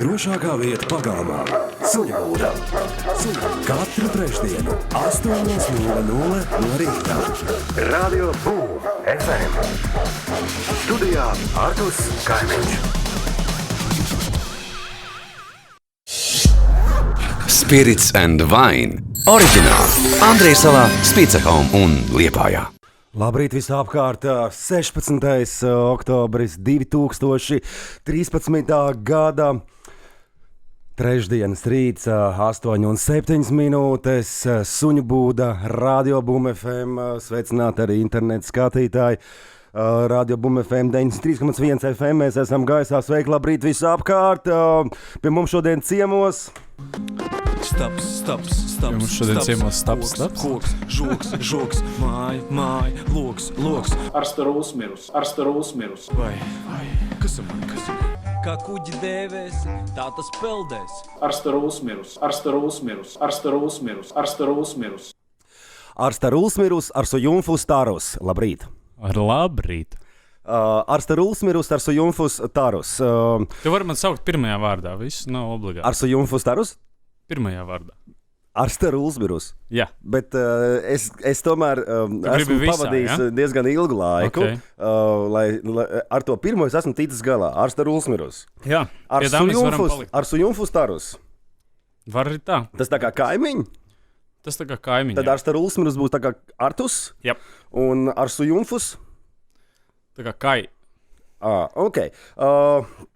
Drošākā vieta pagalmā - Suņabūda. Katru trešdienu 8:00 no rīta. Radio Boom FM. Studijā Arturs Kaimiņš. Spirits and Wine. Oriģināli Andrejs Salā, Spīcehom un Liepājā. Labrīt visapkārt, 16. oktobris 2013. gada. Trešdienas rīts, 8:07 minūtes, Suņu būda, Radio Boom FM, sveicināti arī internetu skatītāji. Radio Boom FM 93,1 FM, mēs esam gaisā, sveiki, labrīt visapkārt. Pie mums šodien ciemos. Staps. Mums šodien ciemos staps. Koks, žoks, māja, loks. Ar staruls mirus. Vai, kas ir? Kā kuģi dēvēs, tā tas peldēs. Ar staruls mirus. Ar staruls mirus, ar sujumfus tarus. Labrīt. Ar labrīt. Ar staruls mirus, ar sujumfus tarus. Tu vari man saukt pirmajā vārdā, viss nav obligāti. Ar sujumfus tarus? Pirmajā vārdā. Ar staruls mirus. Jā. Bet es tomēr esmu visā, pavadījis ja? diezgan ilgu laiku, Okay. lai ar to pirmo es esmu ticis galā. Ar staruls mirus. Jā, pie tā mēs varam palikt. Ar sujumfus tarus. Var arī tā. Tas tā kā kaimiņi. Tas tā kā kaimiņi. Tad ar staruls mirus būs tā kā Artus. Jā. Un ar sujumfus. Tā kā kai. Ok.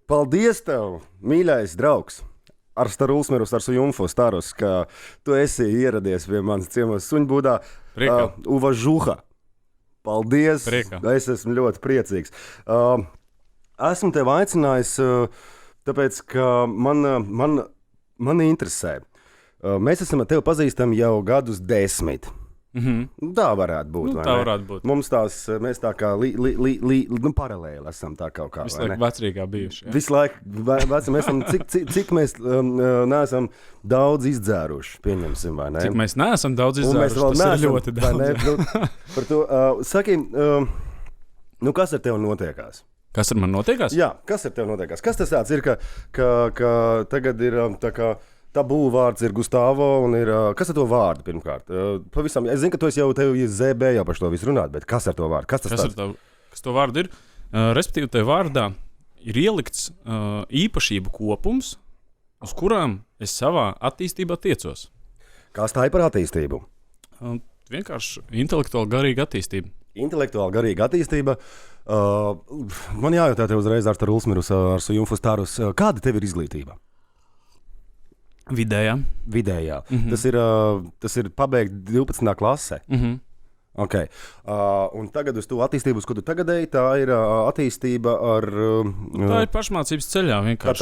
Paldies tev, mīļais draugs. Ar staruls mirus, ar sujumfus tarus, ka tu esi ieradies pie manas ciemos Suņbūdā. Priekā. Uva Žuha. Paldies. Priekā. Es esmu ļoti priecīgs. Esmu tevi aicinājis, tāpēc, ka man interesē. Mēs esam ar tevi pazīstami jau gadus 10. Tā varētu būt. Nu, tā varētu būt. Mums mēs tā kā paralēli esam tā kaut kā. Visu laiku vecrīgā bijuši. Ja? Visu laiku mēs esam, cik mēs neesam daudz izdzēruši, pieņemsim, vai ne? Cik mēs neesam daudz izdzēruši, tas ir ļoti daudz. Par to, saki, kas ar tevi notiekās? Kas ar man notiekās? Jā, kas ar tevi notiekās? Kas tas tāds ir, ka tagad ir tā kā tabū vārds ir Gustavo un ir, kas ar to vārdu pirmkārt? Pavisam, es zinu, ka tu esi jau ZB jau par to visu runāt, bet kas ar to vārdu? Kas to vārdu ir? Respektīvi, te vārdā ir ielikts īpašību kopums, uz kurām es savā attīstībā tiecos. Kas tā ir par attīstību? Vienkārši intelektuāli garīga attīstība. Intelektuāli garīga attīstība. Man jājautā tev uzreiz ar staruls mirus, ar sujumfus tarus. Kāda tev ir izglītība? Vidējā. Tas ir pabeigt 12. klasē. Okay. Un tagad uz to attīstību, uz ko tu tagad eji, tā ir attīstība ar... Tā ir pašmācības ceļā vienkārši.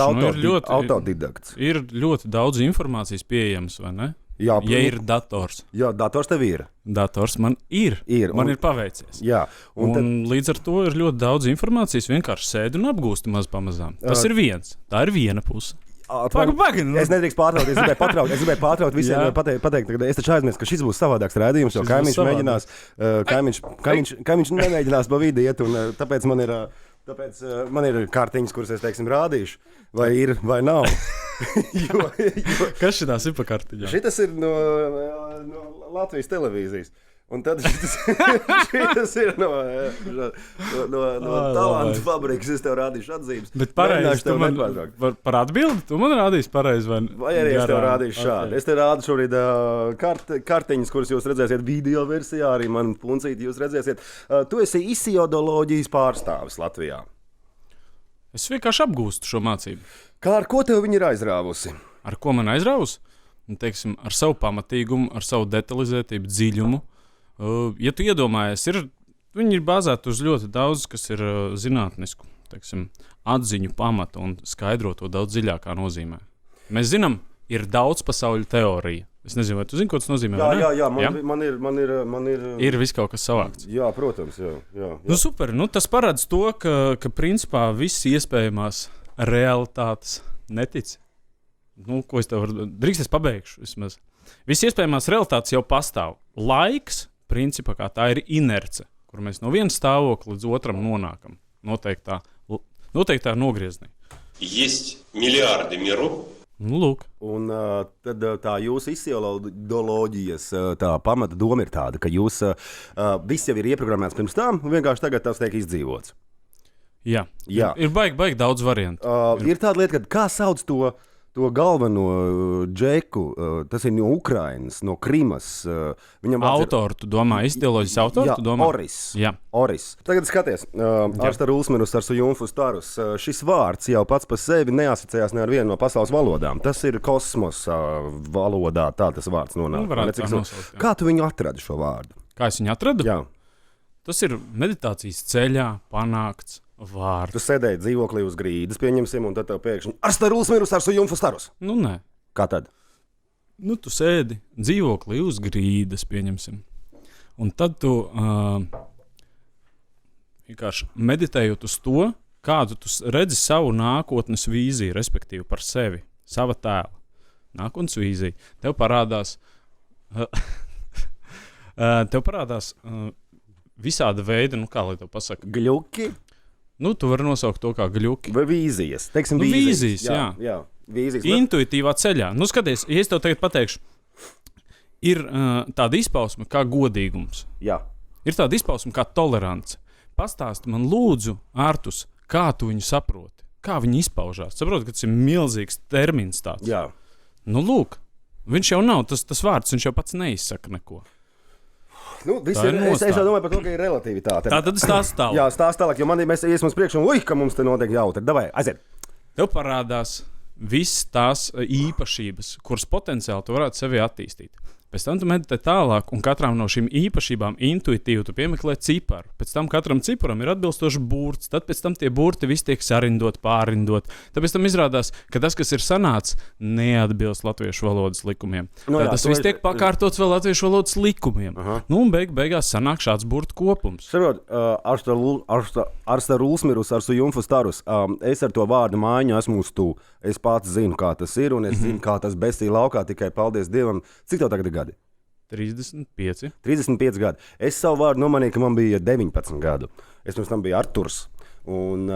Autodidakts. Ir ļoti daudz informācijas pieejams, vai ne? Jā, ja ir dators. Jā, dators tev ir. Dators man ir. Man ir paveicies. Jā. Un līdz ar to ir ļoti daudz informācijas, vienkārši sēdi un apgūsti maz pamazām. Tas ir viens. Tā ir viena puse. Es nedrīkst pārtraukt, es gribēju pārtraukt visiem pateikt, ka es taču aizmirsu, ka šis būs savādāks rādījums, jo kaimiņš mēģinās, kaimiņš nemēģinās pa vidi iet, un tāpēc man ir kārtiņas, kuras es, teiksim, rādīšu, vai ir, vai nav. Kas šitās ir pa kartiņām? Šitas ir no Latvijas televīzijas. Un tad šis ir no talantu fabrikas. Es tev rādīšu atzīmes. Bet pareizi, tu man par atbildi, tu man rādīsi pareizi vai arī es tev rādīšu šādi. Okay. Es tev rādu šorīt kartiņas, kuras jūs redzēsiet video versijā, arī man puncīti jūs redzēsiet. Tu esi isiodoloģijas pārstāvis Latvijā. Es vienkārši apgūstu šo mācību. Kā ar ko tev viņi ir aizrāvusi? Ar ko man aizrāvusi? Teiksim, ar savu pamatīgumu, ar savu detalizētību, dziļumu. Ja tu iedomājies, viņi ir bāzēti uz ļoti daudz, kas ir zinātnisku, teiksim, atziņu pamata un skaidro to daudz dziļākā nozīmē. Mēs zinām, ir daudz pasauļu teorija. Es nezinu, vai tu zini, ko tas nozīmē? Jā, man ir... Ir viss kaut kas savākts. Jā, protams, jā. Nu, super, tas paredz to, ka principā viss iespējamās realitātes netic. Ko es tev varu... Drīkst es pabeigšu vismaz. Viss iespējamās realitātes jau pastāv. Laiks, principā, kā tā ir inerce, kur mēs no viena stāvokļa līdz otram nonākam. Noteiktā nogrieznī. Есть миллиарды миров. Nu, lūk. Un tad tā jūsu ideoloģijas tā pamata doma ir tāda, ka jūs viss jau ir ieprogrammēts pirms tam, un vienkārši tagad tas tiek izdzīvots. Jā. Jā. Ir baigi daudz variantu. Ir tāda lieta, ka kā sauc to galveno džeku, tas ir no Ukrainas, no Krimas. Viņam Autoru, tu domā, ideoloģijas autoru? Jā, Tu domā? Oris. Jā. Oris. Tagad skaties, Arsta Rulsmirus ar Sujumfu Starus. Šis vārds jau pats par sevi neasociējās ne ar vienu no pasaules valodām. Tas ir kosmosa valodā, tā tas vārds nonāk. Nu, varētu tā nosaukt, jā. Kā tu viņu atradi šo vārdu? Kā es viņu atradu? Jā. Tas ir meditācijas ceļā panākts vārds. Tu sēdēji dzīvoklī uz grīdas, pieņemsim, un tad tev pēkšņi Arsta Rulsmirus ar Sujumfu Starus. Nu, nē. Kā tad? Nu, tu sēdi dzīvoklī uz grīdas, pieņemsim. Un tad tu vienkārši meditējot uz to, kādu tu redzi savu nākotnes vīziju, respektīvi par sevi, sava tēla nākotnes vīziju. Tev parādās visāda veida, nu kā lai to pasaka. Gļuki Nu, tu vari nosaukt to kā gļuki. vai vīzijas? Teiksim, Nu, vīzijas. vīzijas, Jā, vīzijas. Intuitīvā ceļā. Nu, skaties, ja es tev tagad pateikšu, ir tāda izpausme kā godīgums. Jā. Ir tāda izpausme kā tolerance. Pastāsti man, lūdzu, Artus, kā tu viņu saproti? Kā viņi izpaužās? Saproti, ka tas ir milzīgs termins tāds. Jā. Nu, lūk, viņš jau nav tas vārds, viņš jau pats neizsaka neko. Nu, Tā ir es nostāja. jau domāju par to, ka ir relativitāte. Tā tad stāsta tālāk. Jā, stāsta tālāk, jo man mēs iesim uz priekšu, un ka mums te notiek jautri. Davai, aiziet. Tev parādās visas tās īpašības, kuras potenciāli tu varētu sevi attīstīt. Pēc tam tu meditē tālāk, un katram no šīm īpašībām intuitīvi tu piemeklē ciparu. Pēc tam katram ciparam ir atbilstošs burts, tad pēc tam tie burti visi tiek sarindot, pārindot. Tāpēc tam izrādās, ka tas, kas ir sanācis, neatbilst latviešu valodas likumiem. Nu jā, Tas to viss ir- tiek pakārtots vēl latviešu valodas likumiem. Aha. Nu, un beigās sanāk šāds burtu kopums. Saprot, Arsta Rulsmirus ar Sujumfu Starus. Es ar to vārdu mājiņu esmu uz tu. Es pats zinu, kā tas ir, un es zinu, kā tas besīja laukā, tikai paldies Dievam. Cik tev tagad ir gadi? 35. 35 gadi. Es savu vārdu nomanīju, ka man bija 19 gadu. Es pirms tam biju Arturs. Un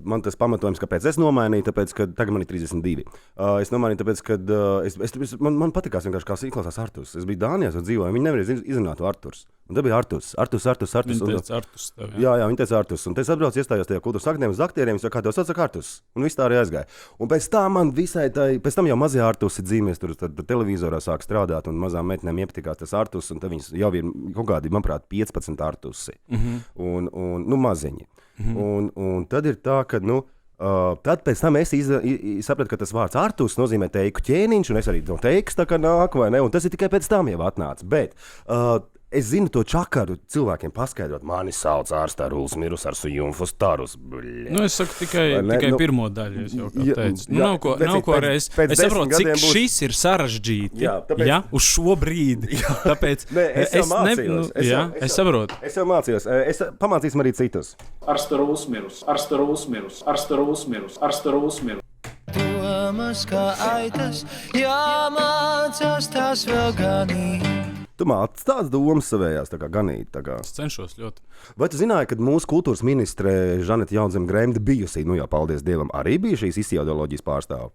man tas pamatojums, kāpēc es nomainīju, tāpēc, ka tagad man ir 32. Es nomainīju, tāpēc, ka man patīkās vienkārši kā izklausās Arturs. Es biju Dānijā, un dzīvoju, viņi nevarēja izrunāt Arturs. Un tad bija Arturs. Viņi Un- teica, Artus tev, jā. Jā, viņi teica Artus. Un es atbraucu, iestājos tajā kultūras akadēmijā uz aktieriem, jau kā to sauc Artus. Un viss tā arī aizgāja. Un pēc tam man visai tā, pēc tam jau mazie Artusi dzīvēs, tur televizorā sāk strādāt, un mazām meitenēm iepatikās tas Artus, un tad viņas jau ir kaut kādi, manuprāt, 15 Artusi. Un nu, maziņi. Un tad ir tā, ka, nu, tad pēc tam es sapratu, ka tas vārds Artus nozīmē teiku ķēniņš, un es arī no teikas tā kā nāku, vai ne? Un tas ir tikai pēc tam jau atnācis. Bet es zinu to čakaru cilvēkiem paskaidrot. Mani sauc Arsta Rulsmirus ar Sujumfu Starus. Nu, es saku tikai, Vai ne? tikai Nu, pirmo daļu. Es jau jā, teicu. Nu, jā, nav ko pēc reiz. pēc Es saprotu, 10 cik gadiem būs- šis ir sarežģīti. Jā, tāpēc- Ja, uz šo brīdi. Tāpēc Nē, es jau mācījos. Es saprotu. Es jau mācījos. Es pamācīsim arī citus. Arsta Rulsmirus, Arsta Rulsmirus, Arsta Rulsmirus, Arsta Rulsmirus. Domas kā aitas, jāmācās tās vēl ganīt. Tu māci tādas domas savējās, tā kā ganīt. Tā kā. Es cenšos ļoti. Vai tu zināji, ka mūsu kultūras ministre Žaneta Jaunzeme-Grēmde bijusī, nu jau paldies Dievam, arī bija šīs ideoloģijas pārstāve?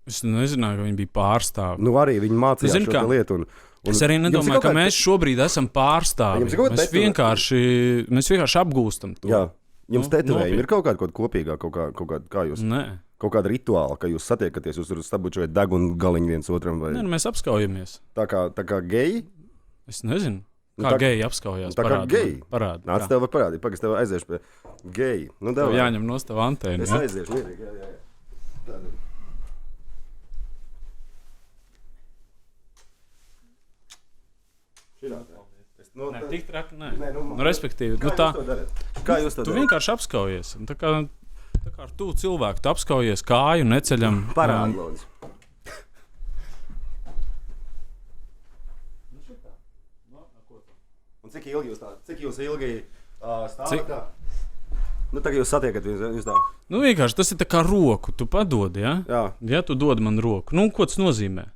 Es nezināju, ka viņi bija pārstāvi. Nu arī viņi mācījās Zini šo kā? te lietu. Un Es arī jums ir nedomāju, kaut ka kāda- mēs šobrīd esam pārstāvi. Jums ir kaut kāda Mēs vienkārši apgūstam to. Jā, jums Nu, tetovējumi nopietni. ir kaut kāda kopīga, kā jūs, Nē, kaut kāda rituāla, ka jūs satiekaties, jūs tur sabučojat degunu galiņu viens otram, vai Nē, nu, mēs apskaujamies. tā kā geji? Es nezinu, Nu, kā tā- geji apskaujās. tā kā geji? Parādi. Nāc, tev var parādīt, pagaidzi, tev aiziešu pie geji. Nu, Tev davai. jāņem no tava antēna. Es Ja? aiziešu, mierīgi, jā. Tāda. Šitā tā. Nē, tik traki nē. Nē, nu, Nu, respektīvi, Kā nu, tā, jūs to darat? Kā jūs to tu darat? vienkārši apskaujies. Un Tā kā ar tuvu cilvēku tu apskaujies kāju neceļam. Parādi, lūdzu. Un cik ilgi jūs tā, cik jūs ilgi stāvat Cik- tā? Nu, tagad jūs satiekat jūs tā. Nu, vienkārši tas ir tā kā roku. Tu padodi, ja? Jā. Ja tu dod man roku. Nu, ko tas nozīmē?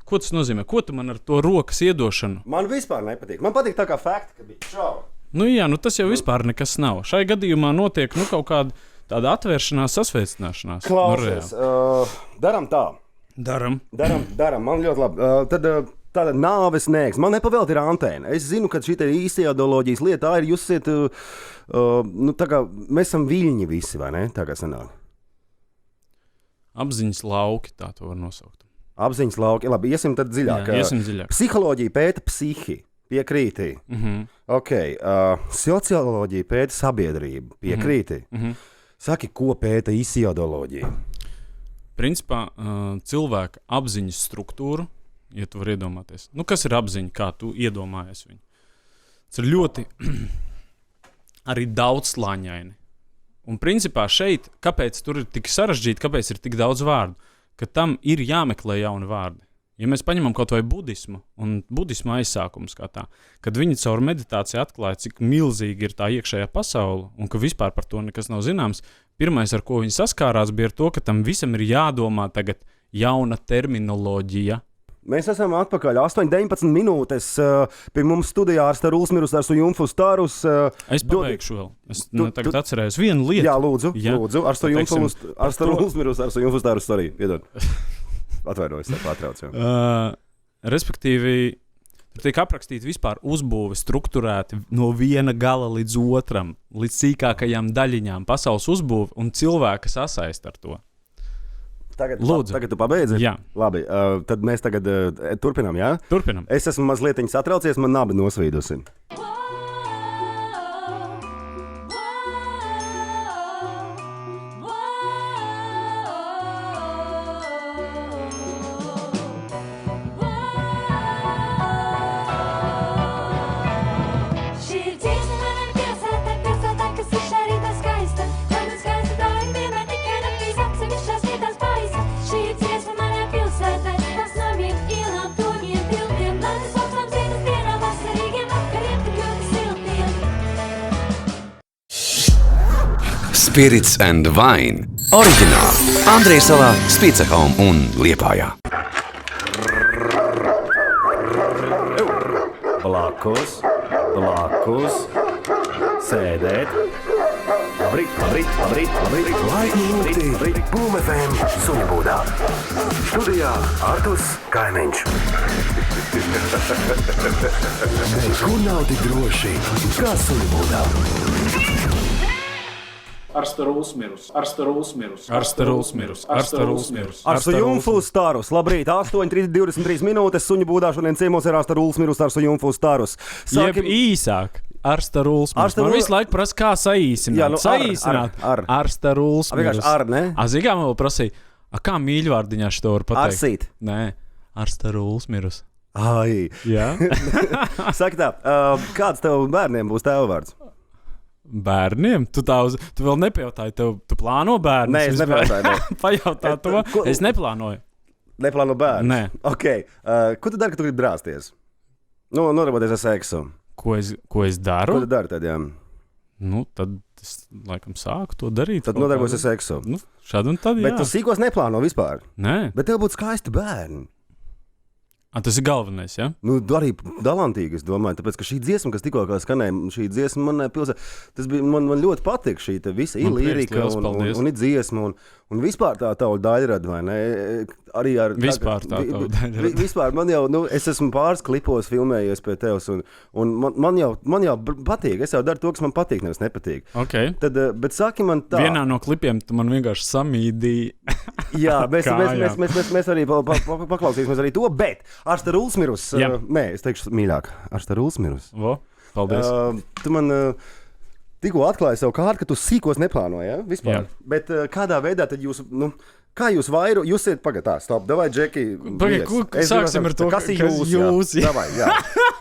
Ko tas nozīmē? Ko tu man ar to rokas iedošanu? Man vispār nepatīk. Man patīk tā kā fakti, ka bija šau. Nu, jā, nu tas jau vispār nekas nav. Šai gadījumā notiek nu, kaut kāda tāda atvēršanās, sasveicināšanās. Klausies, daram tā. Daram. Man ļoti labi. Tad tāda nāves nēks. Man nepavēlt ir antēna. Es zinu, ka šī īstajādoloģijas lieta tā ir. Jūs esat, tā kā mēs esam viļņi visi, vai ne? Tā kā sanāk. Apziņas lauki, tā to var nosaukt. Apziņas lauki. Labi, iesim tad dziļāk. Jā, iesim dziļāk. Psiholoģija pēta psihi. Piekrīti. Okay. Socioloģija pēta sabiedrību. Piekrīti. Saki, ko pēta īstajādoloģija? Principā cilvēka apziņas struktūru, ja tu vari iedomāties. Kas ir apziņa, kā tu iedomājies viņu? Tas ir ļoti arī daudzslāņaini. Un principā šeit, kāpēc tur ir tik sarežģīti, kāpēc ir tik daudz vārdu, ka tam ir jāmeklē jauni vārdi. Ja mēs paņemam kaut vai budismu un budisma aizsākums kā tā, kad viņi caur meditāciju atklāja, cik milzīgi ir tā iekšējā pasaule un ka vispār par to nekas nav zināms, pirmais, ar ko viņi saskārās, bija ar to, ka tam visam ir jādomā tagad jauna terminoloģija. Mēs esam atpakaļ 8-19 minūtes. Pie mums studijā ar Staru Ulsmirus, ar Sujumfu Starus. Es pabeigšu vēl. Es tagad atcerējos vienu lietu. Jā, lūdzu. Ar Staru Ulsmirus, ar Sujumfu Starus. Sorry, piedod. Atvainojos, pārtraucu. Respektīvi, tur tiek aprakstīti vispār uzbūve strukturēti no viena gala līdz otram, līdz sīkākajām daļiņām, pasaules uzbūve un cilvēka sasaist ar to. Tagad tu pabeidzi? Jā. Labi, tad mēs tagad turpinām, jā? Turpinām. Es esmu mazliet satraucies, man nabi nosvīdusi. Spirits and Wine. Oriģināli Andreja salā, Spīcehom un Liepājā. Blakus, sēdēt. Labrīt. Laimīgi, Boom FM Suņabūdā. Studijā Arturs Kaimiņš. Kur nav tik droši, kā Suņabūdā. Ar Staru Ulsmirus. Ar Sujumfu Starus. Labrīt, 8:23 minūtes. Suņabūdā šodien ciemos ir ar Staru Ulsmirus, ar Sujumfu Starus. Jeb īsāk. Ar Staru Ulsmirus. Man visu laiku prasa, kā saīsināt. Ar Staru Ulsmirus. Vienkārši ar, ne? Zigā man vēl prasīja, kā mīļvārdiņā šito var pateikt? Arsīt. Nē, ar Staru Ulsmirus. Ai. Jā. Saki tā, kāds tev bērniem būs tēvvārds? Bērniem? Tu vēl nepajautāji, tu plāno bērnus? Nē, es nepajautāju. Pajautā to. Es neplānoju. Neplāno bērnus? Nē. Okay. Ko tu dari, kad tu gribi drāsties? Nodarboties ar seksu. Ko es daru? Ko tu dari tad, jā? Tad es laikam sāku to darīt. Tad nodarbojas ar seksu. Šādi un tad, jā. Bet tu sīkos neplāno vispār? Nē. Bet tev būtu skaisti bērni. Tas ir galvenais, ja? Arī dalantīgi, es domāju, tāpēc, ka šī dziesma, kas tikko skanēja, šī dziesma man pilsē, tas bija, man ļoti patīk šī visa lirika un dziesma un vispār tā daļrada, vai ne? Arī ar... Vispār tā daļrada. Vispār man jau, es esmu pāris klipos filmējies pie tevs un man jau patīk, es jau daru to, kas man patīk, nevis nepatīk. Okay. Tad, bet saki man tā... Vienā no klipiem tu man vienkārši samīdīji. Jā, mēs arī paklausīsimies arī to, bet ar Staru Ulsmirus, nē, es teikšu mīļāk, ar Staru Ulsmirus. Paldies. Tu man tikko atklāji savu kārtu, ka tu sīkos neplānoji, ja? Vispār. Jā. Bet kādā veidā tad jūs, kā jūs vairu, jūs iet pagad, stop, davai, Džeki. Sāksim ar to, kas ir jūs. Davai, jā.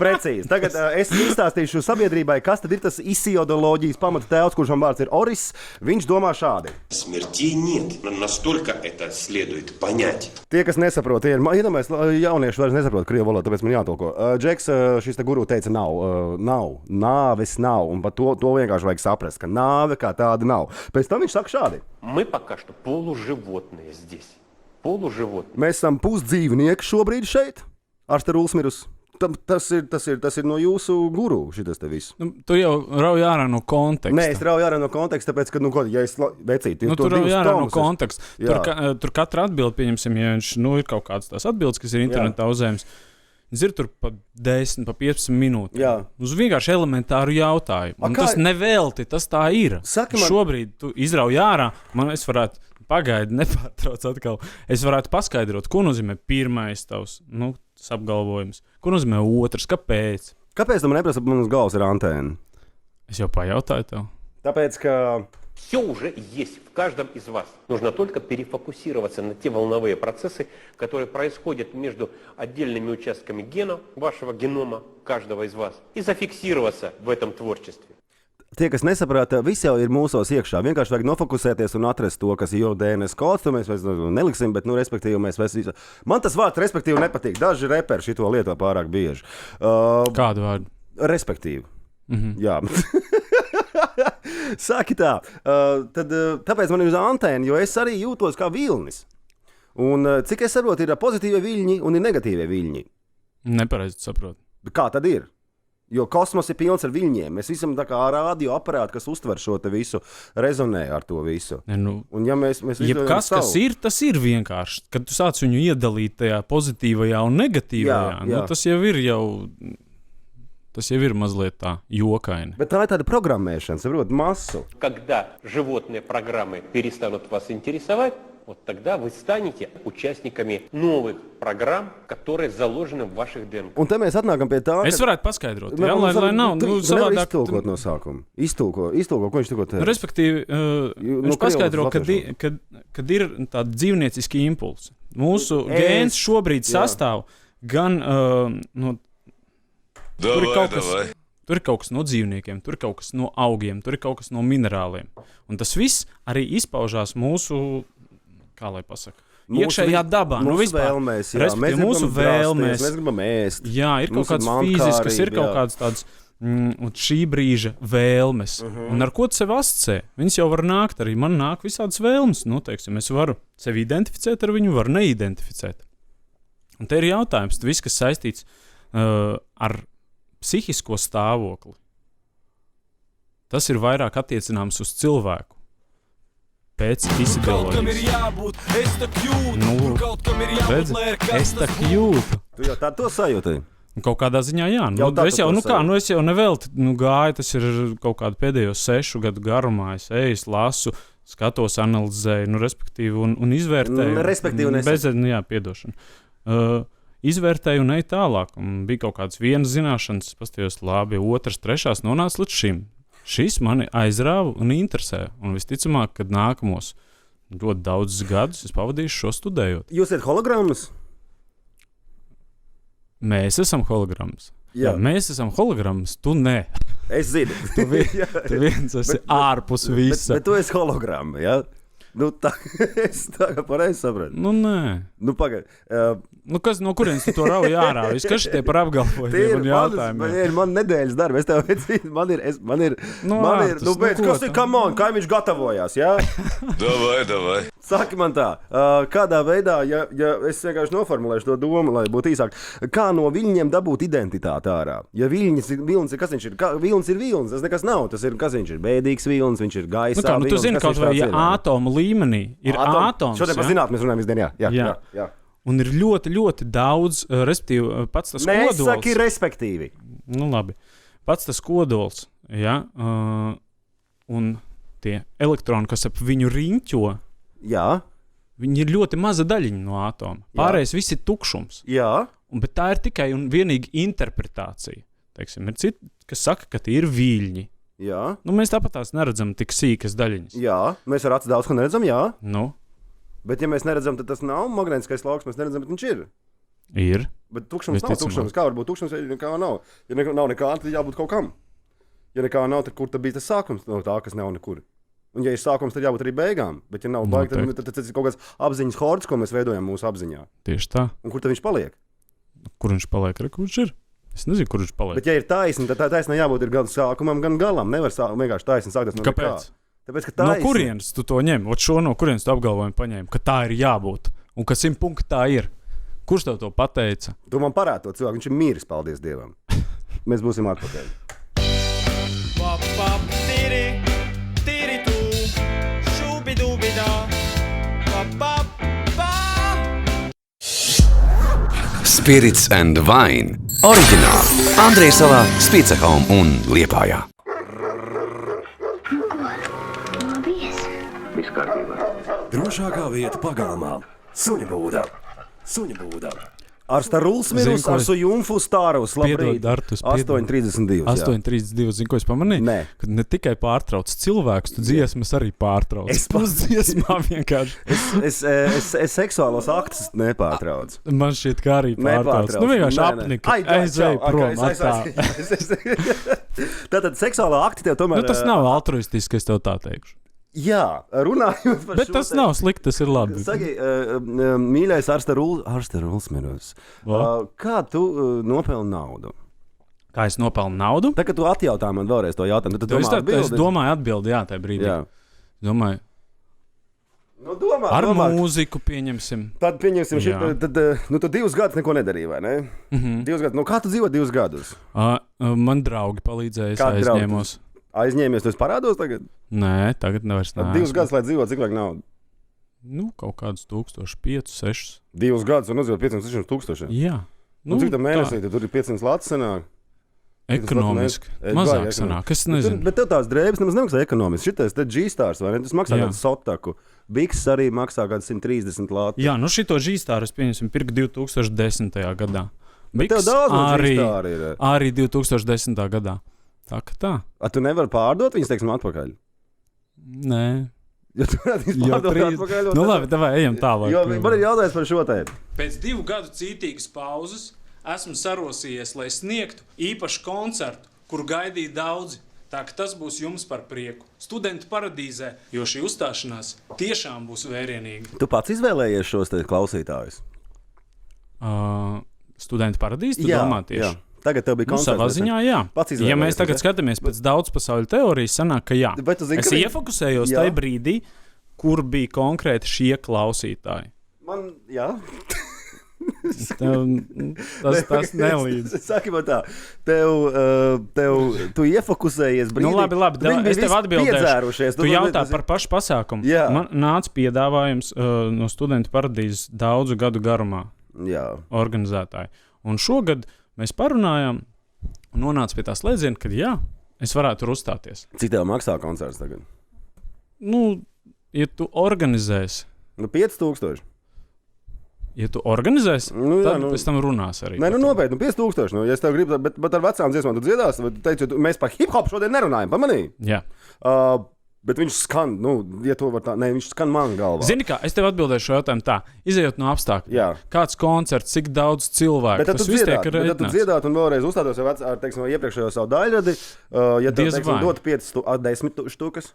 Precīzi. Tagad es izstāstīšu sabiedrībai, kas tad ir tas īstajādoloģijas pamata tēvs, kurš man vārds ir Oris. Viņš domā šādi. Смертей нет, но настолько это следует понять. Tie, kas nesaprot, iedomājies, jaunieši vairs nesaprot krievu valodu, tāpēc man jātolko. Džeks, šis te guru teica nāves nav, un par to vienkārši vajag saprast, ka nāve kā tāda nav. Pēc tam viņš saka šādi. Мы пока что полуживотные здесь. Полуживотные. Mēs esam pusdzīvnieki šobrīd šeit, ar Staru Ulsmirus. Tas ir no jūsu guru, šitas te viss. Tu jau rauj ārā no konteksta. Nē, es rauju ārā no konteksta, tāpēc, ka, ja es vecītu, tur rauj ārā no konteksta. Tur katra atbilde, pieņemsim, ja viņš, ir kaut kādas tās atbildes, kas ir internetā uzējums. Ir tur pa 10, pa 15 minūtes. Uz vienkārši elementāru jautājumu. Tas nevelti, tas tā ir. Šobrīd tu izrauj ārā, es varētu pagaidi, nepārtrauc atkal. Es varētu paskaidrot, ko nozīmē pirmais tavs, tas apgalvojums. Ko nozīmē otrs, kāpēc? Kāpēc tu man neprasa, man uz galvas ir antēna? Es jau pajautāju tev. Tāpēc, ka... Все уже есть в каждом из вас. Нужно только перефокусироваться на те волновые процессы, которые происходят между отдельными участками гена, вашего генома, каждого из вас, и зафиксироваться в этом творчестве. Tie, kas nesaprata, viss jau ir mūsos iekšā. Vienkārši vajag nofokusēties un atrast to, kas ir jau DNS kods. To mēs neliksim, bet, respektīvi, mēs visi. Man tas vārds, respektīvi, nepatīk. Daži reperi šito lieto pārāk bieži. Kādu vārdu? Respektīvi. Jā. Saki tā. Tāpēc man ir uz antēna, jo es arī jūtos kā vilnis. Un cik es saprotu, ir pozitīvie viļņi un ir negatīvie viļņi. Nepareizi saprotu. Kā tad ir? Jo kosmos ir pilns ar viļņiem. Mēs esam tā kā radioaparāti, kas uztver šo te visu, rezonē ar to visu. Un ja mēs jebkas, kas ir, tas ir vienkārši. Kad tu sāc viņu iedalīt tajā pozitīvajā un negatīvajā, tas jau ir mazliet tā jokaini. Bet tā ir tāda programmēšana, saprot, masu. Когда животные программы перестанут вас интересовать, вот тогда вы станете участниками новых программ, которые заложены в ваших ДНК. Un te mēs atnākam pie tā, Es varētu paskaidrot, lai nav. Savādāk iztulkot no sākuma. Iztulko, ko viņš tikko teica. Respektīvi, viņš paskaidro, kad ir tādi dzīvnieciski impulsi. Mūsu gēns šobrīd sastāv gan tur ir kaut kas no dzīvniekiem, tur ir kaut kas no augiem, tur ir kaut kas no minerāliem. Un tas viss arī izpaužās mūsu, kā lai pasaka, iekšējā dabā. Mūsu vēlmēs, jā. Mūsu vēlmēs. Mēs gribam ēst. Jā, ir kaut kāds fizisks, ir kaut kāds tāds šī brīža vēlmes. Un ar ko tu sev asociē? Viņas jau var nākt arī. Man nāk visādas vēlmes. Teiksim, es varu sevi identificēt ar viņu, varu neidentificēt. Un te ir jautājums, viss, kas saistīts ar psihisko stāvokli. Tas ir vairāk attiecināms uz cilvēku. Pēc izdeoloģijas. Es tā jūtu. Tu jau tā to sajūti? Kaut kādā ziņā, jā. Es jau nevelti gāju, tas ir kaut kādu pēdējos 6 gadu garumā. Es eju, lasu, skatos, analizēju, respektīvi, un izvērtēju. Respektīvi, piedošana. Izvērtēju un eju tālāk. Un bija kaut kādas vienas zināšanas, pastījos labi, otras, trešās nonāca līdz šim. Šis mani aizrāva un interesē. Un visticamāk, kad nākamos ļoti daudzus gadus es pavadīšu šo studējot. Jūs esat hologrammas? Mēs esam hologrammas. Jā, mēs esam hologrammas, tu ne. Es zinu. Tu viens esi ārpus visa. Bet tu esi hologramma, jā? Es tā kā pareizi sapratu. Nē. Pagaid. No kurienes tu to rauj ārā? Kas šitie par apgalvojumiem un jautājumiem? Man nedēļas darba. Es tev vecīju, man ir. Kas ir, come on, kaimiņš gatavojās, jā? Davai. Saki man tā, kādā veidā, ja es vienkārši noformulēšu to domu, lai būtu īsāk, kā no viļņiem dabūt identitāti ārā? Ja vilnis ir, kas viņš ir? Vilnis ir vilnis, tas nekas nav. Tas ir, kas viņš ir? Bēdīgs vilnis, viņš ir gaisā vilnis. Tu zini, kaut vai, ja atomu līmenī ir atoms. Šodien par zinātni mēs runājam visdien, jā. Un ir ļoti, ļoti daudz, respektīvi, pats tas kodols. Nesaki respektīvi. Labi. Pats tas kodols, jā, un tie elektroni, kas ap viņu riņķo, jā. Viņi ir ļoti maza daļiņa no atoma. Pārējais viss ir tukšums. Jā. Bet tā ir tikai un vienīgi interpretācija. Teiksim, ir citi, kas saka, ka tie ir viļņi. Jā. Mēs tāpat tās neredzam tik sīkas daļiņas. Jā, mēs ar acu daudz ko neredzam, jā. Bet ja mēs neredzam, tad tas nav magnētiskais lauks, mēs neredzam, bet viņš ir. Ir. Bet tukšums nav tukšums. Kā var būt tukšums, ja nekā nav? Ja nav nekā, tad jābūt kaut kam. Ja nekā nav, tad kur tad bija tas sākums no tā, kas nav nekur? Un ja ir sākums, tad jābūt arī beigām. Bet ja nav baigi, tad tas ir kaut kāds apziņas hords, ko mēs veidojam mūsu apziņā. Tieši tā. Un kur tad viņš paliek? Kur viņš paliek? Kur viņš ir? Es nezinu, kur viņš paliek. Bet ja ir taisni, tad tā taisnā jābūt ir gan sākumam, gan galam. Nevar vienkārši taisni sākties no nekā. Kāpēc? Tāpēc, ka taisni. No kurienes tu to ņem? Šo no kurienes tu apgalvojumu paņēmi, ka tā ir jābūt? Un ka 100 punkti tā ir? Kurš tev to pateica? Tu man parādi to cilvēku, viņš ir miris, paldies Dievam. Mēs būsim atpakaļ. Spirits and Wine. Oriģināli Andreja salā, Spīcehome un Liepājā. Drošākā vieta pagalmā - Suņu būda. Suņu būda. Ar Staruls mirus, ar Sujumfu Stārus. Piedod, Artus, 8.32. 8.32. Zini, ko es pamanīju? Nē. Kad ne tikai pārtrauc cilvēkus, tu dziesmas arī pārtrauc. Es pusdziesmā vienkārši. Es seksuālos aktus nepārtraucu. Man šķiet, kā arī pārtrauc. Nu vienkārši apnika. Aizēj prom atā. Tātad seksuālā akti tev tomēr... Nu tas nav altruistiski, es tev tā teikšu. Jā, runājot par Bet šo... tas nav slikti, tas ir labi. Saki, mīļais Arsta Ruls mirus. Kā tu nopelni naudu? Kā es nopelnu naudu? Tā, kad tu atjautā man vēlreiz to jautājumu, tad Es domāju atbildi, jā, tajā brīdī. Jā. Domāju, Nu, domā, ar mūziku pieņemsim. Tad pieņemsim, Jā. tad tu 2 gadus neko nedarīji, vai ne? 2 gadus. Nu, kā tu dzīvo 2 gadus? Man draugi palīdzēja, es Kādi draugi? aizņēmos. Aizņēmies, tu esi parādos tagad? Nē, tagad nevairs Tad neesmu. 2 gadus, lai dzīvo, cik vajag naudu? Nu, kaut kādus 1,500, 600. 2 gadus un uzzīvot 500 tūkstoši. Jā. Nu, cik tam mēnesī, tad tur ir 500 lats sanāk? Ekonomiski. Mazāk sanāk, es nezinu. Bet tev tās drēbes nemaz nemaksā ekonomiski. Šitais te G-Stars, vai ne? Tas maksā Jā. kādu sotaku. Biks arī maksā kādu 130 latu. Jā, nu šito G-Stāru es pieņemsim pirku 2010. gadā. Bet tev Biks daudz no arī, G-Stāri ir. arī 2010. gadā. Tā kā tā. A, tu nevari pārdot viņus, teiksim, atpakaļ? Nē. Ja tu varētu viņus pārdot atpakaļ. Nu labi, davai, ejam tālāk. Jo man ir jautājums par šo te. Pēc 2 gadu cītīgas pauzes esmu sarosījies, lai sniegtu īpašu koncertu, kuru gaidīja daudzi. Tā ka tas būs jums par prieku. Studentu paradīzē, jo šī uzstāšanās tiešām būs vērienīga. Tu pats izvēlējies šos te klausītājus? Studentu paradīze, tu domā tieši? Jā. Tagad tev bija Nu, koncerts. savā ziņā, jā. Pats Ja izvēlējies, mēs tagad ne? skatāmies pēc daudz pasauļu teorijas, sanāk, ka jā. Bet tu zini, Es ka viņi- iefokusējos Jā. tajā brīdī, kur bija konkrēti šie klausītāji. Man, jā. Tas nelīdz. Saki man tā, tu iefokusējies brīdī. Nu, labi, Viņi es tev bija atbildēšu. piedzērušies. Tu jautā par pašu pasākumu. Jā. Man nāca piedāvājums no Studentu paradīzes daudzu gadu garumā Jā. organizētāji. Un šogad mēs parunājām un nonāca pie tā slēdziena, ka jā, es varētu tur uzstāties. Cik tev maksā koncerts tagad? Nu, ja tu organizēsi, Nu, 5000. Nu, jā, tad nu- pēc tam runās arī. Nē, par nu to. nopietni, 5000. Nu, ja es tev gribu, bet ar vecām dziesmām tu dziedāsi, vai tu teici, mēs par hip-hop šodien nerunājam, pamanīji? Jā. Bet viņš skan, nu, ja to var tā, ne, viņš skan man galvā. Zini, kā es tev atbildēšu šo jautājumu tā, izējot no apstākļiem. Jā. Kāds koncerts, cik daudz cilvēku? Bet tad tu Tas viss tiek dziedātu, rēķināts. un vēlreiz uzstātos jau ar, teiksim, iepriekšējo savu daļradi. Ja tev, Diez teiksim, vai. dot 10 štukas,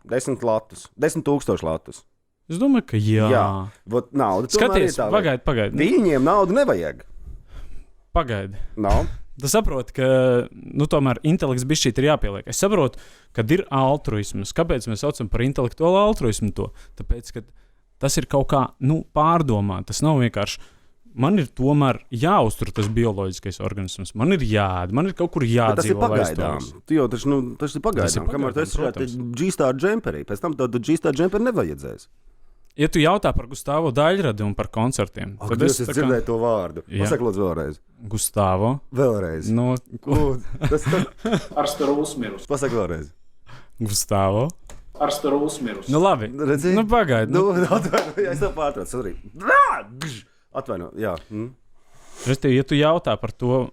10 latus, 10 000 latus. Es domāju, ka jā. Vot nauda tomēr ir Skaties, tā lieta. pagaidi. Viņiem naudu nevajag. Pagaidi. Nav. Tu saproti, ka nu, tomēr intelekts bišķīt ir jāpieliek. Es saprotu, ka ir altruisms. Kāpēc mēs saucam par intelektuālu altruismu to? Tāpēc, ka tas ir kaut kā pārdomāt. Tas nav vienkārši. Man ir tomēr jāuztur tas bioloģiskais organisms. Man ir jāēd, man ir kaut kur Bet tas ir jādzīvo. lai es to pagaidām. visu- Tu jau tas ir pagaidām. Kamēr tu esi šajā protams. G-Star džemperī, pēc tam tādu G-Star džemperi nevajadzēs. Ja tu jautā par Gustavo daļradi un par koncertiem, Ak, tad Dievs, es tā kā- dzirdēju to vārdu. Jā. Pasaka, lūdzu, vēlreiz. Gustavo. Vēlreiz. No, Tas Arsta Ruls mirus. pasaka vēlreiz. Gustavo. Arsta Ruls mirus. Nu, labi. Redzi? Nu, pagaidi. Nu, atvaino, jā, es tev pārtraucu. Sorry. Atvaino, jā. Restīvi, ja tu jautā par to,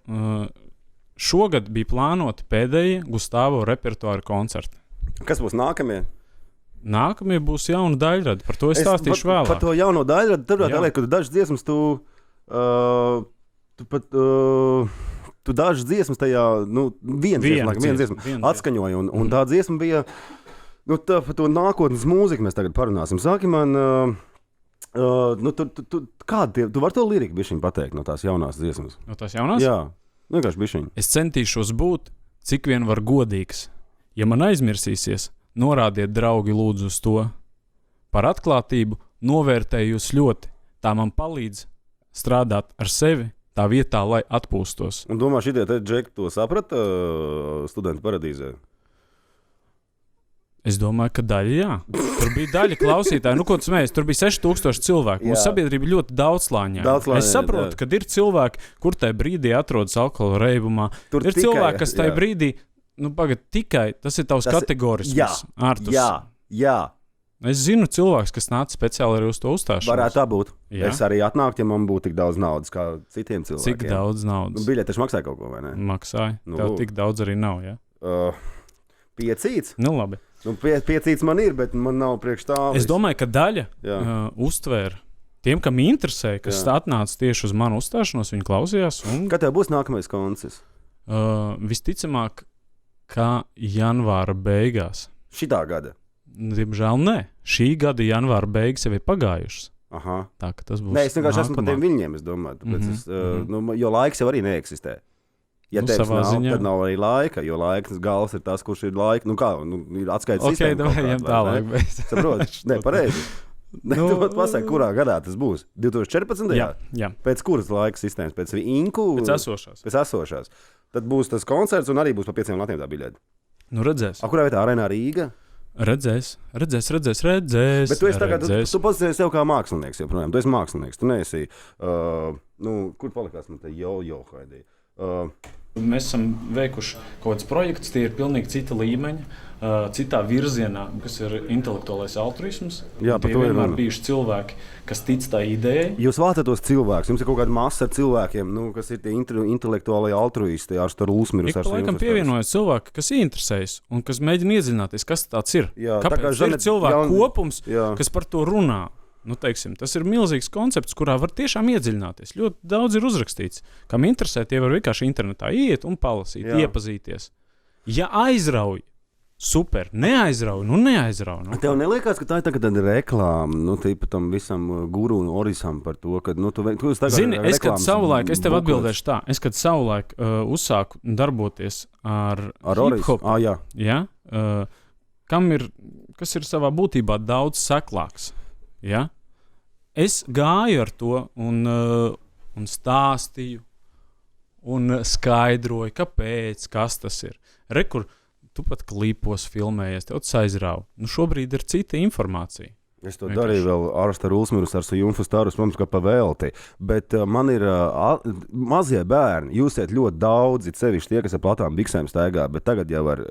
šogad bija plānoti pēdējie Gustavo repertuāra koncerti. Kas būs nākamie? Nākamie būs jauna daļrada. Par to es stāstīšu par vēlāk. to jauno daļu, tad Jā. tā lieta, ka tu dažas dziesmas tu dažas dziesmas tajā, nu, viena dziesma atskaņoja, un tā dziesma bija, nu, tā par to nākotnes mūziku mēs tagad parunāsim. Sāki man, nu, kādi tu vari to liriku bišķiņ pateikt no tās jaunās dziesmas? No tās jaunās? Jā, vienkārši bišķiņ. Es centīšos būt, cik vien var godīgs. Ja man aizmirsīsies, norādiet, draugi, lūdzu uz to. Par atklātību novērtēju jūs ļoti. Tā man palīdz strādāt ar sevi tā vietā, lai atpūstos. Un domā, šitie te džeki to saprata studentu paradīzē? Es domāju, ka daļa, jā. Tur bija daļa klausītāji. Nu, ko tu smējies? Tur bija 6000 cilvēku. Mūsu sabiedrība ļoti daudzslāņaina. Es saprotu, ka ir cilvēki, kur tajā brīdī atrodas alkohola reibumā. Tur ir cilvēki, kas tajā brīdī, tikai tas ir tavs kategorisms. Jā. Es zinu cilvēks, kas nāca speciāli arī uz to uzstāšanos. Varētu tā būt. Jā. Es arī atnāktu, ja man būtu tik daudz naudas kā citiem cilvēkiem. Cik daudz naudas? Biļete taču maksāja kaut ko, vai ne? Maksāja. Tev tik daudz arī nav, jā? Piecīts? Nu, labi. Piecīts man ir, bet man nav priekš tā. Es domāju, ka daļa uztvēra tiem, kam interesē, kas atnāca tieši uz manu uzstāšanos, viņi klausījās. Kad tev būs nākamais koncerts? Visticamāk, kā janvāra beigās. Šitā gada? Diemžēl nē. Šī gada janvāra beigas jau ir pagājušas. Aha. Tā, ka tas būs. Nē, es vienkārši esmu par tiem viņiem, es domāju. Tāpēc jo laiks jau arī neeksistē. Ja tevis nav, tad nav arī laika, jo laiks galvas ir tas, kurš ir laika. Ir atskaites sistēma. Ok, ejam tālāk. Saproti? Nē, pareizi. Tu pat pasaki, kurā gadā tas būs? 2014. Jā. Pēc kuras laika sistēmas? Pēc inku? Pēc esošās. Tad būs tas koncerts un arī būs pa 5 latiem tā biļete. Nu, redzēs. Kurā vietā? Arēnā Rīga? Redzēs. Bet tu esi tagad, tu pozicionēji sev kā mākslinieks joprojām. Tu esi mākslinieks, tu neesi, kur palikās man te Haidī? Mēs esam veikuši kaut kādus projektus, tie ir pilnīgi cita līmeņa, citā virzienā, kas ir intelektuālais altruisms. Jā, par to ir vienmēr bijuši cilvēki, kas tic tā idejai. Jūs vācat tos cilvēkus, jums ir kaut kāda masa ar cilvēkiem, kas ir tie intelektuālai altruisti, ar Ulsmirus. Ik pa laikam pievienojas cilvēki, kas interesējas un kas mēģina iedziļināties, kas tāds ir. Jā, kāpēc ir cilvēku kopums, kas par to runā. Tas ir milzīgs koncepts, kurā var tiešām iedziļināties. Ļoti daudz ir uzrakstīts. Kam interesē, tie var vienkārši internetā iet un palasīt, iepazīties. Ja aizrauj, super, neaizrauj. Tev neliekas, ka tā ir tāda reklāma, tam visam guru un orisam par to, ka, tu Zini, es tev atbildēšu tā, kad savulaik uzsāku darboties ar hip-hopu, kas ir savā būtībā daudz seklāks. Ja? Es gāju ar to un stāstīju un skaidroju, kāpēc, kas tas ir. Kur tu pat klipos filmējies, tev tas aizrauj. Šobrīd ir cita informācija. Es to darīju vēl ar Ulsmirus, ar Jumfu Starus, protams, kā pavēlti. Bet man ir mazie bērni. Jūs esat ļoti daudzi, sevišķi tie, kas ar platām biksēm staigā, bet tagad jau ar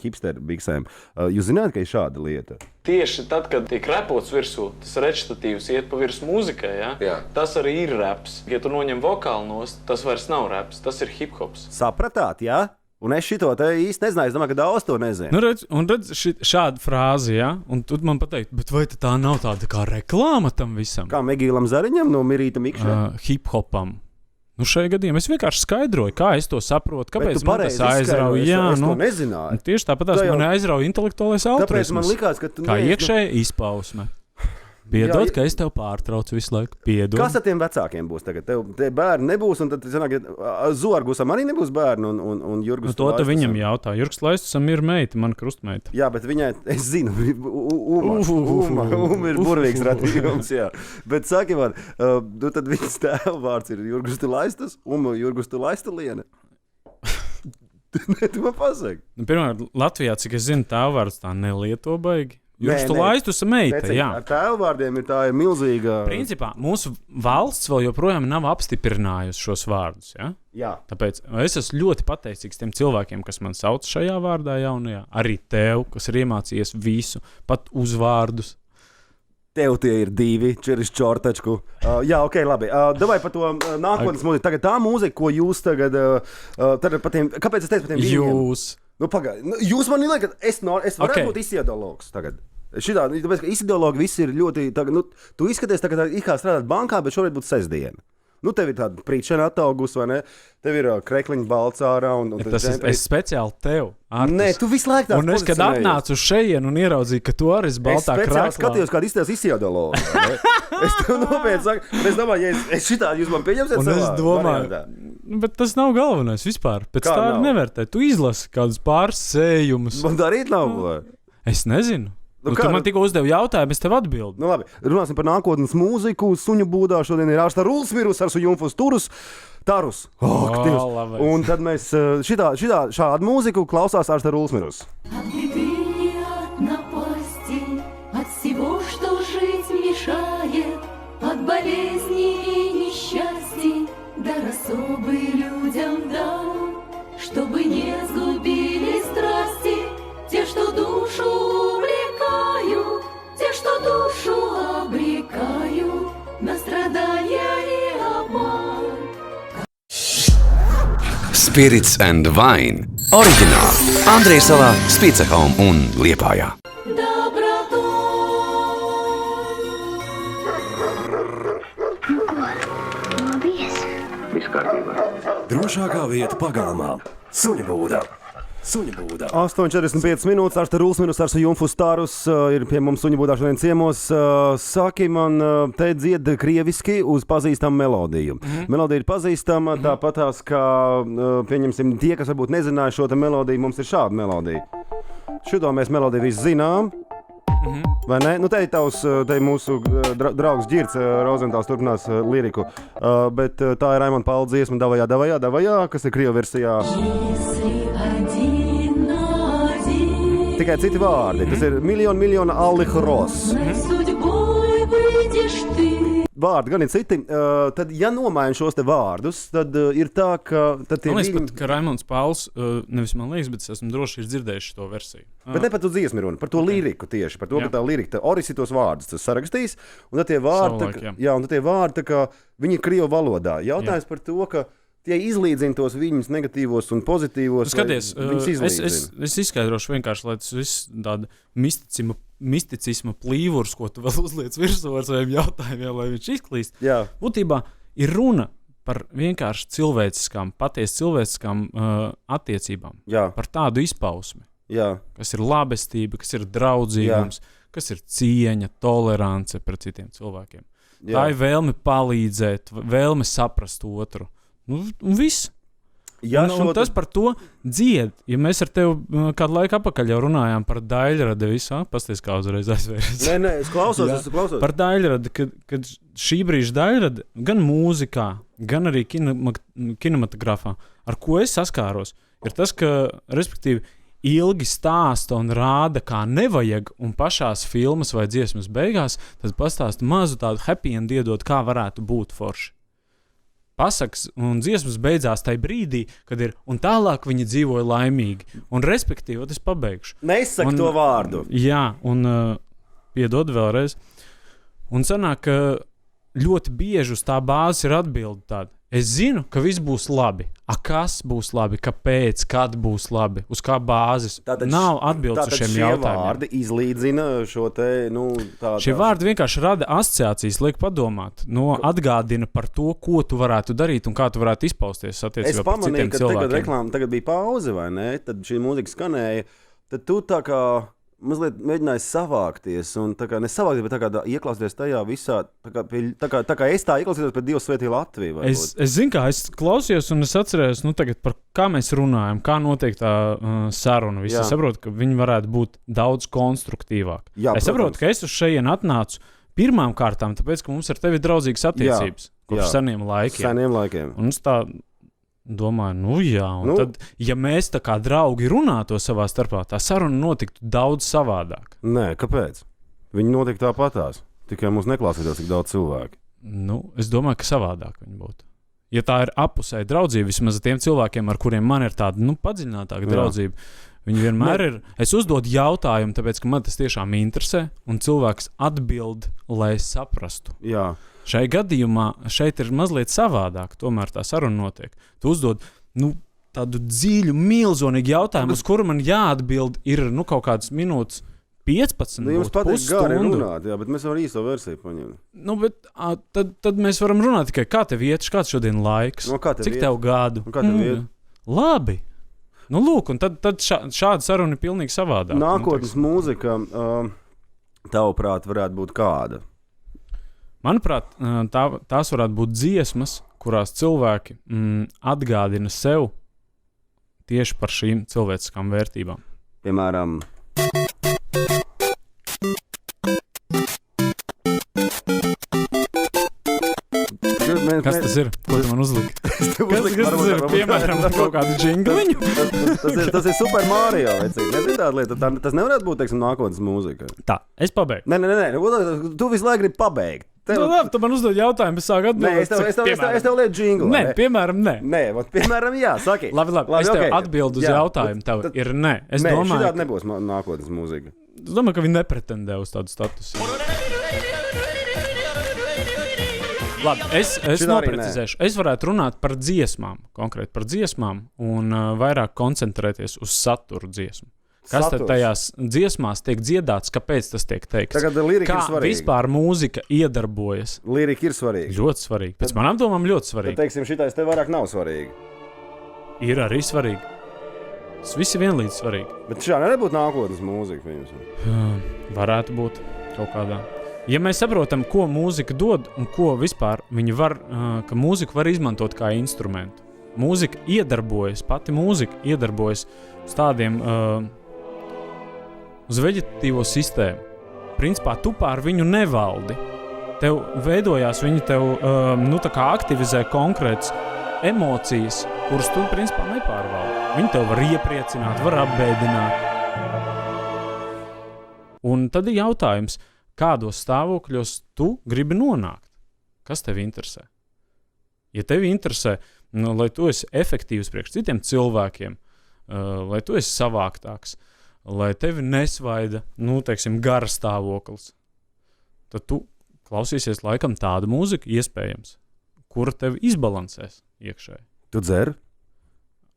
hipsteru biksēm. Jūs zināt, ka ir šāda lieta? Tieši tad, kad tiek repots virsū, tas rečitatīvs iet pa virs mūzikai, ja? Tas arī ir reps. Ja tu noņem vokālu nost, tas vairs nav reps, tas ir hip-hops. Sapratāt, jā? Un es šito te īsti nezināju, es domāju, ka daudz to nezinu. Redz šādu frāzi, ja? Un tu man pateikt, bet vai tā nav tāda kā reklāma tam visam? Kā Megīlam Zariņam no Mirīta Mikša? Hip-hopam. Šajā gadījumā es vienkārši skaidroju, kā es to saprotu, kāpēc man tas aizrauja. Es to nezināju. Tieši tāpat man aizrauja intelektuālais altruisms. Tāpēc man likās, ka tu kā iekšēja izpausme. Piedod, ka es tev pārtraucu visu laiku. Piedod. Kas ar tiem vecākiem būs tagad? Te bērni nebūs, un tad sanāk, Zorgusam arī nebūs bērni, un Jurgus to viņam jautā. Jurgs Laistusam ir meita, man krustmeita. Jā, bet viņai, es zinu, Uma ir burvīgs radījums, jā. Bet saki man, tad viņas tēva vārds ir Jurgus Laistus, Uma Jurgus Laistuliene. Tu man pasaki. Pirmkārt, Latvijā, cik es zinu, tēva vārds tā nelieto baigi. Jūs to laistus meita, jā. Ar tēvvārdiem tā ir milzīga. Principā mūsu valsts vēl joprojām nav apstiprinājusi šos vārdus, ja? Jā. Tāpēc es esmu ļoti pateicīgs tiem cilvēkiem, kas man sauc šajā vārdā jaunajā. Arī tev, kas ir iemācījies visu, pat uzvārdus. Tev tie ir 2, čeris čortačku. Jā, ok, labi. Davai par to nākotnes mūziku. Tagad tā mūzika, ko jūs tagad par tiem, kāpēc es teicu par tiem viņiem? Jūs man liekat, es varētu būt isideologs tagad. Tāpēc, ka isideologi visi ir ļoti, tu izskaties tagad, kā strādāt bankā, bet šobrīd būtu sestdiena. Tev ir tāda prīčena ataugus, vai ne? Tev ir krekliņa balts ārā. Es speciāli tev. Nē, tu visu laiku tāds. Un es, kad atnācu uz šejienu un ieraudzīju, ka tu arī esi baltā krēklā. Es skatījos, kāda izstās isideologi. Es tev nopietni saku, un es domāju, ja es šitādi jūs man pieņemsiet savā. Un es domāju, bet tas nav galvenais vispār. Pēc tā nevērtē. Tu izlasi kādus pāris sējumus. Man darīt nav, vai? Es nezinu. Tu man tikko uzdevi jautājumu, es tev atbildu. Nu, labi, runāsim par nākotnes mūziku. Suņu būdā šodien ir Ārsta Rulsmirus ar Sujumfus Tarus. Labi. Un tad mēs šādu mūziku klausās Ārsta Rulsmirus. От всего, что жизнь мешает, от болезней и несчастий, дар особый людям дан, чтобы не сгубили страсти, те, что душу увлекают, те, что душу обрекают на страдания и обман. Spirits and Wine oriģināli Andreja salā, Spīcehome un Liepājā. Drošākā vieta pagalmā - Suņu būda. 8:45 minūtes. Ārsta Rulsmirus ar Sujumfus Tarus ir pie mums Suņu būdā šodien ciemos. Saki man, te dzied krieviski uz pazīstamu melodiju. Melodija ir pazīstama, tāpatās kā, pieņemsim, tie, kas varbūt nezināja šo te melodiju, mums ir šāda melodija. Šito mēs melodiju visi zinām. Vai ne? Nu, te mūsu draugs Ģirds Rozentāls turpinās liriku, bet tā ir Raimond Paula dziesma Davajā, kas ir krievu versijā. Tikai citi vārdi. Tas ir miljona Allih Ros. Vārdi gan ir citi. Tad, ja nomaina šos te vārdus, tad ir tā, ka... Man liekas, ka Raimonds Pauls, nevis man liekas, bet es esmu droši dzirdējuši to versiju. Bet ne par to dziesmu runa, par to liriku tieši, par to, ka tā lirika, Oris ir tos vārdus, tas sarakstījis, un tad tie vārdi, tā kā viņi ir krievu valodā. Jautājums par to, ka tie izlīdzina tos viņus negatīvos un pozitīvos. Skaties, es izskaidrošu vienkārši, lai tas viss tāda misticisma plīvurs, ko tu vēl uzliec virsū ar saviem jautājumiem, lai viņš izklīst. Jā. Būtībā ir runa par vienkārši patiesi cilvēciskām attiecībām. Jā. Par tādu izpausmi, Jā. kas ir labestība, kas ir draudzīgums, kas ir cieņa, tolerance pret citiem cilvēkiem. Jā. Tā ir vēlme palīdzēt, vēlme saprast otru. Un viss. Un tas par to dzied. Ja mēs ar tevi kādu laiku atpakaļ jau runājām par Daļradi visu, pasties kā uzreiz aizvēries. Nē, es klausos. Par Daļradi, kad šī brīža Daļradi gan mūzikā, gan arī kinematogrāfā, ar ko es saskāros, ir tas, ka, respektīvi, ilgi stāsta un rāda, kā nevajag, un pašās filmas vai dziesmas beigās, tad pastāsta mazu tādu happy end iedot, kā varētu būt forši. Pasakas un dziesmas beidzās tajā brīdī, kad ir, un tālāk viņi dzīvoja laimīgi. Un respektīvi, es pabeigšu. Nesaki to vārdu. Jā, un piedod vēlreiz. Un sanāk, ka ļoti bieži uz tā bāzes ir atbildi tāda. Es zinu, ka viss būs labi. Kas būs labi, kāpēc, kad būs labi, uz kā bāzes. Nav atbildes uz šiem jautājumiem. Tātad šie vārdi izlīdzina šo te, Šie vārdi vienkārši rada asociācijas, liek padomāt, atgādina par to, ko tu varētu darīt un kā tu varētu izpausties attiecībā par citiem cilvēkiem. Es pamanīju, ka tagad bija pauze, vai ne? Tad šī mūzika skanēja. Tad tu tā kā mazliet mēģināju savākties, un tā kā nesavākties, bet tā kā ieklausties tajā visā, tā kā es tā ieklausījos pret Dievu svētī Latviju. Es zinu, kā es klausījos, un es atcerējos, tagad par kā mēs runājam, kā notiek tā saruna. Es saprotu, ka viņi varētu būt daudz konstruktīvāk. Jā, es saprotu, ka es uz šejien atnācu pirmām kārtām, tāpēc, ka mums ar tevi ir draudzīgas attiecības kopš seniem laikiem. Un es tā domāju, tad, ja mēs tā kā draugi runātu savā starpā, tā saruna notiktu daudz savādāk. Nē, kāpēc? Viņi notiek tāpatās, tikai mums neklausītos tik daudz cilvēku. Es domāju, ka savādāk viņi būtu. Ja tā ir apusēja draudzība, vismaz ar tiem cilvēkiem, ar kuriem man ir tāda padziļinātāka draudzība, viņi vienmēr ir. Es uzdodu jautājumu, tāpēc, ka man tas tiešām interesē, un cilvēks atbild, lai es saprastu. Jā. Šai gadījumā šeit ir mazliet savādāk, tomēr tā saruna notiek. Tu uzdod tādu dziļu, milzīgu jautājumu, uz kuru man jāatbild ir kaut kādas minūtes 15. Jums patīk gari runāt, bet mēs varam īsto versiju paņemt. Tad mēs varam runāt tikai, kā tev iet, kāds šodien laiks, cik tev gadu. Kā tev iet? Labi. Lūk, un tad šāda saruna ir pilnīgi savādāk. Nākotnes mūzika, tavuprāt, varētu būt kāda? Manuprāt, tās varētu būt dziesmas, kurās cilvēki atgādina sev tieši par šīm cilvēciskām vērtībām. Piemēram, Kas tas ir? Ko tu man uzliki? Kas tas ir? Piemēram, kaut kādu džingliņu? Tas ir Super Mario. Nezinu tāda lieta. Tas nevarētu būt, teiksim, nākotnes mūzika. Tā, es pabeigtu. Nē. Tu visu laiku gribi pabeigt. Labi, tu man uzdod jautājumu, es sāku atbildēt. Nē, es tev lieku džinglu. Nē, piemēram, nē. Nē, piemēram, jā, saki. Labi, es tev atbildu uz jautājumu. Tev ir nē. Es domāju, šitādi nebūs nākotnes mūzika. Es domāju, ka viņi nepretendē uz tādu statusu. Labi, es noprecizēšu. Es varētu runāt par dziesmām, konkrēti par dziesmām, un vairāk koncentrēties uz saturu dziesmu. Kas tad tajās dziesmās tiek dziedāts, kāpēc tas tiek teikts? Tagad lirika ir svarīga. Kā vispār mūzika iedarbojas? Lirika ir svarīga. Ļoti svarīga. Pēc manām domām ļoti svarīga. Tad, teiksim, šitais te vairāk nav svarīgi. Ir arī svarīgi. Tas viss ir vienlīdz svarīgi. Bet šā nebūtu nākotnes mūzika. Varētu būt kaut kādā. Ja mēs saprotam, ko mūzika dod un ko vispār viņi var, ka mūziku var izmantot kā instrumentu. Mūzika iedarbojas, pati mūzika iedarbojas uz tādiem... uz veģetatīvo sistēmu. Principā tu pār viņu nevaldi. Tev veidojās, viņi tev tā kā aktivizē konkrētas emocijas, kuras tu principā nepārvaldi. Viņi tev var iepriecināt, var apbēdināt. Un tad ir jautājums, kādos stāvokļos tu gribi nonākt? Kas tev interesē? Ja tevi interesē, lai tu esi efektīvs priekš citiem cilvēkiem, lai tu esi savāktāks, lai tevi nesvaida, gara stāvoklis, tad tu klausīsies laikam tādu mūziku iespējams, kura tevi izbalansēs iekšēji. Tu dzer?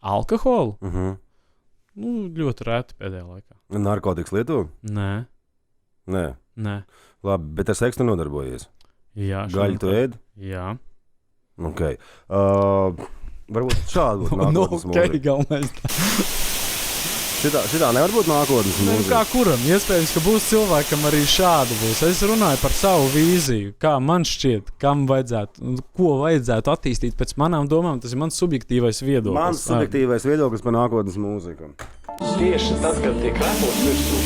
Alkoholu? Ļoti rēti pēdējā laikā. Narkotikas lietu? Nē. Labi, bet ar seksu nodarbojies? Jā. Gaļu tu ēd? Jā. Ok. Varbūt šādi būtu nākotnes mūzika. Galvenais. Šitā nevar būt nākotnes mūzika. Kā kuram? Iespējams, ka būs cilvēkam arī šādi būs. Es runāju par savu vīziju, kā man šķiet, kam vajadzētu, ko vajadzētu attīstīt pēc manām domām. Tas ir mans subjektīvais viedoklis. Mans subjektīvais viedoklis par nākotnes mūziku. Tieši tad, kad tiek rēpots virsū,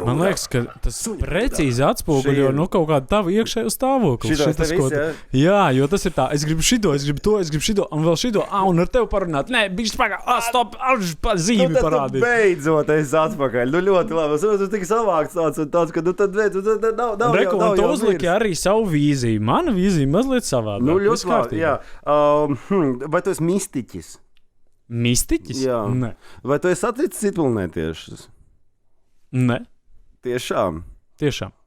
Man liekas, ka tas precīzi atspoguļo kaut kādu tavu iekšējo stāvokli. Jā, jo tas ir tā, es gribu šito, es gribu šito, un vēl šito, un ar tevi parunāt. Nē, bišķi pagā, stop, zīmi parādīt. Beidzot, es atpakaļ. Ļoti labi, es tik savākts tāds, ka tad nav. Reku, un tu uzliki arī savu vīziju. Mana vīzija mazliet savādāk. Ļoti labi, jā. Vai tu esi mistiķis? Mistiķis? Jā. Nē. Vai tu esi saticis citplanētiešus? Nē. Tiešām.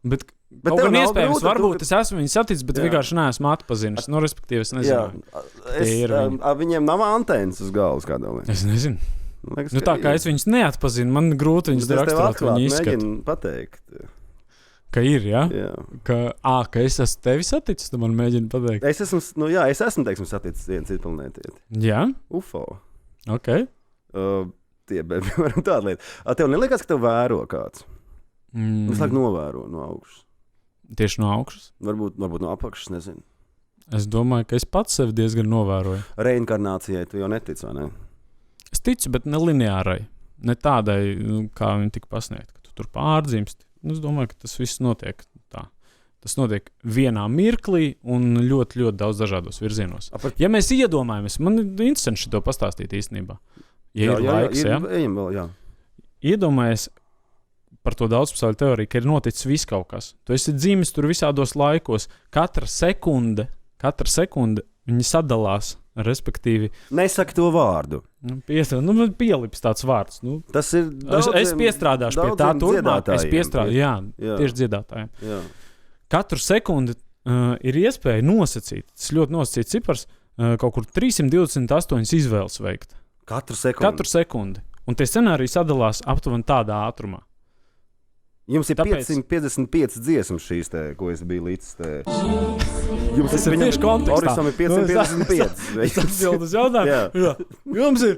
Bet kaut gan iespējams, varbūt es esmu viņu saticis, bet vienkārši neesmu atpazinis. Respektīvi, es nezinu. Viņiem nav antēnas uz galvas kādā lietā. Es nezinu. Tā kā es viņus neatpazinu, man grūti viņus raksturot viņu izskatu. Mēģinu pateikt. Ka ir, jā? Ka es esmu tevi saticis, tu man mēģini pateikt. Es esmu, teiksim, saticis vienu citplanētieti. Jā? UFO. Ok. Piemēram, tāda lieta. Tev neliekas, ka tev vēro kāds? Es laikam novēro no augšas. Tieši no augšas? Varbūt no apakšas, nezinu. Es domāju, ka es pats sevi diezgan novēroju. Reinkarnācijai tu jau netici, vai ne? Es ticu, bet ne lineārai. Ne tādai, kā viņi tika pasniegt, ka tu tur pārdzimsti. Es domāju, ka tas viss notiek tā. Tas notiek vienā mirklī un ļoti, ļoti daudz dažādos virzienos. Ja mēs iedomājamies, man ir interesanti šito pastāstīt īstenībā. Ja ir laiks, ejam vēl, jā. Iedomājies par to daudzpasauļu teoriju, ka ir noticis viss kaut kas. Tu esi dzimis tur visādos laikos. Katra sekunde viņi sadalās, respektīvi. Nesaki to vārdu. Pielips tāds vārds. Tas ir es piestrādāšu pie tā turpmāk. Es piestrādāju, tieši dziedātājiem. Jā. Katru sekundi ir iespēja nosacīt. Tas ļoti nosacīts cipars, kaut kur 328 izvēles veikt. Katru sekundi. Un tie scenāriji sadalās aptuveni tādā ātrumā. Jums ir 555 dziesmas šīs, ko es biju līdz. Jums tas ir tieši kontekstā. Orisam ir 555. Tas atbildes jautājums. Jā. Jums ir...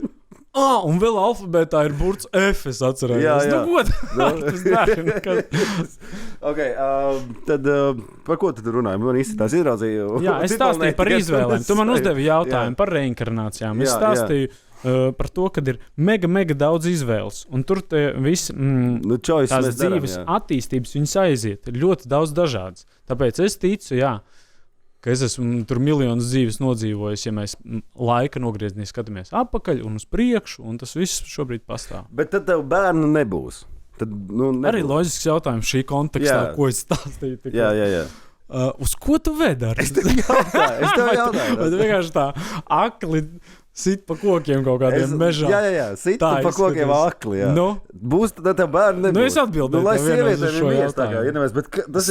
un vēl alfabētā ir burts F, es atcerējos. Tad par ko tu runāji? Man izsitās izraudzīju. Jā, es stāstīju par izvēlēm. Tu man uzdevi jautājumu par reinkarnācijām. Es stāstīju par to, ka ir mega daudz izvēles. Un tur viss tās dzīves attīstības viņas aiziet. Ir ļoti daudz dažādas. Tāpēc es ticu, ka es esmu tur miljonus dzīves nodzīvojis, ja mēs laika nogriezienī skatāmies atpakaļ un uz priekšu, un tas viss šobrīd pastāv. Bet tad tev bērnu nebūs. Tad, nebūs. Arī loģisks jautājums šī kontekstā, ko es stāstīju. Jā. Uz ko tu vedi? Es tev jautāju. Vai tu vienkārši tā akli sit pa kokiem kaut kādiem mežām? Jā, sit pa kokiem akli, jā. Būs tad tev bērni nebūs. Es atbildēju. Lai sievietēm ir miers tā kā,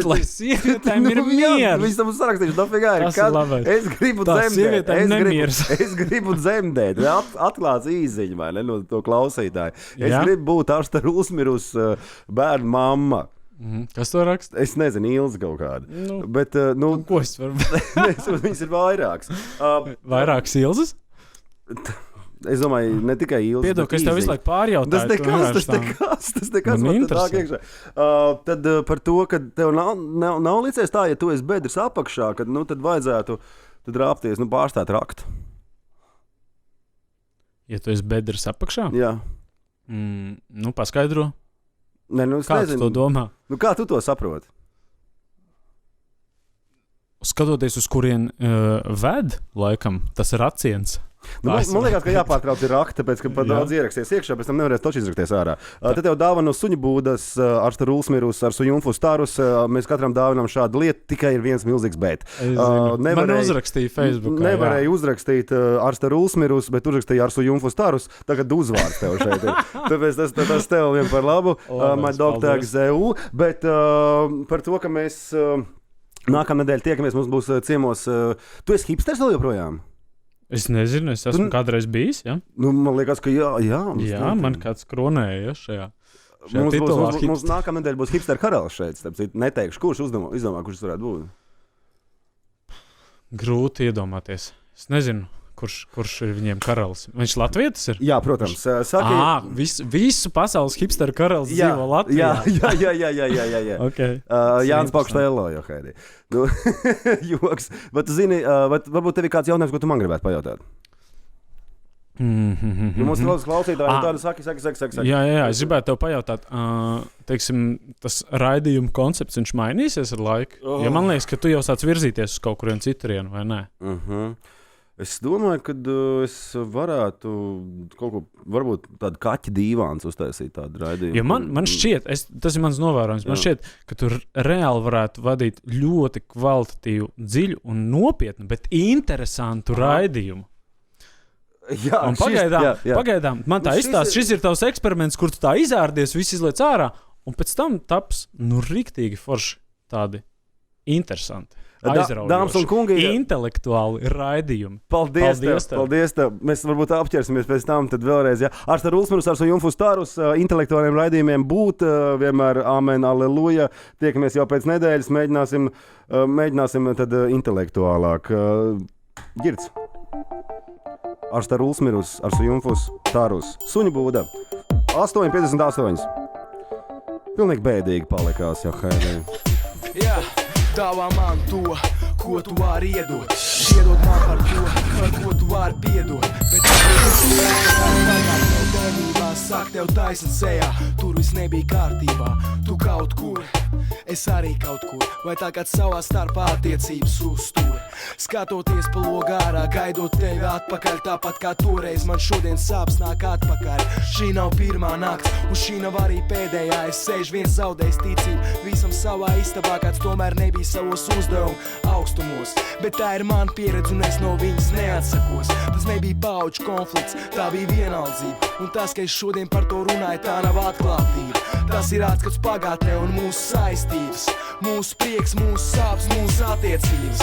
lai sievietēm ir miers. Viņas tam sarakstījuši, dafigā ir, kad es gribu dzemdēt. Es gribu dzemdēt. Atklāts īziņa, vai ne, no to klausītāju. Es gribu būt Aštaru Ulsmirus bērnu mamma. Kas to raksta? Es nezinu, Ilze kaut kāda. Bet, ko es varu? Viņas ir vairāks. Vairāks Ilzes? Es domāju, ne tikai Ilze. Piedod, ka es tev visu laiku pārjautāju. Tas nekas. Man nāk iekšā. Tad par to, ka tev nav licies tā, ja tu esi bedres apakšā, kad, tad vajadzētu rāpties, pārstāt rakt. Ja tu esi bedres apakšā? Jā. Paskaidro. Ne, kā tu to domā? Kā tu to saproti? Skatoties, uz kurien ved, laikam, tas ir aciens. Man liekas, ka jāpārtrauc ir rakta, tāpēc, ka pat daudz ieraksties iekšā, pēc tam nevarēs toči izrakties ārā. Te tev dāvana no suņu būdas Aštaru Ulsmirus ar Sujumfu starus. Mēs katram dāvinām šādu lietu, tikai ir viens milzīgs bet. Man uzrakstīja Facebookā. Nevarēja uzrakstīt Aštaru Ulsmirus, bet uzrakstīja ar Sujumfu starus. Tagad uzvārds tev šeit ir. Tāpēc tas tev vien par labu. My dog tags EU. Bet par to, ka mēs nākamnedēļ tiekamies, mums būs ciemos. Tu esi hipsters vēl joprojām? Es nezinu, es esmu kādreiz bijis, ja? Man liekas, ka jā. Jā, man kāds kronēja šajā titulā. Mums nākamnedēļ būs hipster karalis šeit, neteikšu, kurš izdomā, kurš varētu būt. Grūti iedomāties. Es nezinu, kurš ir viņiem karalis. Viņš latvietis ir? Jā, protams. Visu pasaules hipsteru karalis dzīvo Latvijā. Jā. Okay. Jānis Paukštēlo, jo Heidi. Joks. Bet tu zini, varbūt tev ir kāds jautājums, ko tu man gribētu pajautāt? Mums ir daudz klausītāji, tādu saki. Jā, es gribētu tev pajautāt, teiksim, tas raidījuma koncepts, viņš mainīsies ar laiku? Jo man liekas, ka tu jau sāc virzīties uz kaut kurien citurienu, vai ne? Es domāju, ka es varētu kaut ko, varbūt tādu kaķi dīvāns uztaisīt tādu raidījumu. Jo man šķiet, tas ir mans novērojums, man šķiet, ka tu reāli varētu vadīt ļoti kvalitatīvu, dziļu un nopietnu, bet interesantu raidījumu. Jā, un pagaidām, man tā izstāsta, šis ir tavs eksperiments, kur tu tā izārdies, viss izliec ārā, un pēc tam taps, riktīgi forši tādi interesanti. Dāmas un kungi, intelektuāli raidījumi. Paldies tev. Mēs varbūt apķersimies pēc tam, tad vēlreiz. Aštaru Ulsmirus ar Sujumfu starus intelektuāliem raidījumiem būt vienmēr amen, aleluja. Tiekamies jau pēc nedēļas, mēģināsim tad intelektuālāk. Girds. Aštaru Ulsmirus ar Sujumfu starus. Suņu būda. 8,58. Pilnīgi bēdīgi palikās, jau Heidei. Jā. Dāvā man to, ko tu vari iedot. Iedod man par ko tu vari piedot. Bet tev sāk tev taisn sejā. Tur viss nebija kārtībā. Tu kaut kur, es arī kaut kur. Vai tagad savā starpā attiecības uztur. Skatoties pa logu ārā, gaidot tevi atpakaļ. Tāpat kā toreiz man šodien sāps nāk atpakaļ. Šī nav pirmā nakts, un šī nav arī pēdējā. Es sēžu viens zaudējis ticību visam savā istabā, kāds tomēr nebija savos uzdevumu augstumos. Bet tā ir man pieredze, un es no viņas neatsakos. Tas nebija pauģu konflikts, tā bija vienaldzība. Un tas, ka es šodien par to runāju, tā nav atklātība. Tas ir atskats pagātnē un mūsu saistības. Mūsu prieks, mūsu sāpes, mūsu attiecības.